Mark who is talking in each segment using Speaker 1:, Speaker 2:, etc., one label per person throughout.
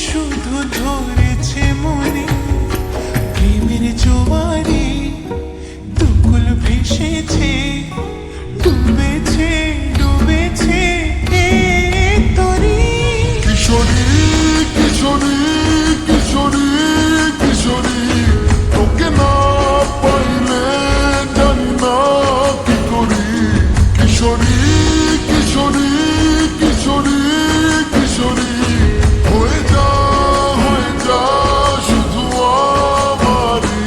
Speaker 1: শুধু ধরেছে মনে প্রেমের জোয়ারে দুকুল ভেসেছে ডুবেছে ডুবেছে তরি
Speaker 2: কিশোরী কিশোরী কিশোরী কিশোরী তোকে না পাইলে জানি না কি করি কিশোরী কিশোরী কিশোরী কিশোরী হয়ে যা শুধু আমারই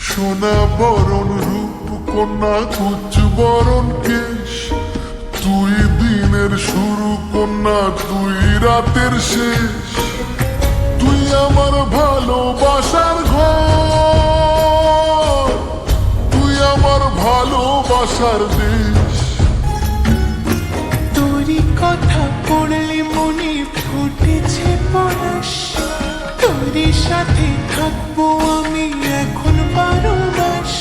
Speaker 2: সোনা বরণ রূপ কন্যা কুচ বরণ কেশ তুই দিনের শুরু কন্যা তুই রাতের শেষ তুই আমার ভালোবাসার ঘর তুই আমার ভালোবাসার দেশ
Speaker 1: তোরই কথা পড়লে মনে ফুটেছে পরশ তোরই সাথে থাকবো আমি এখন 12 মাস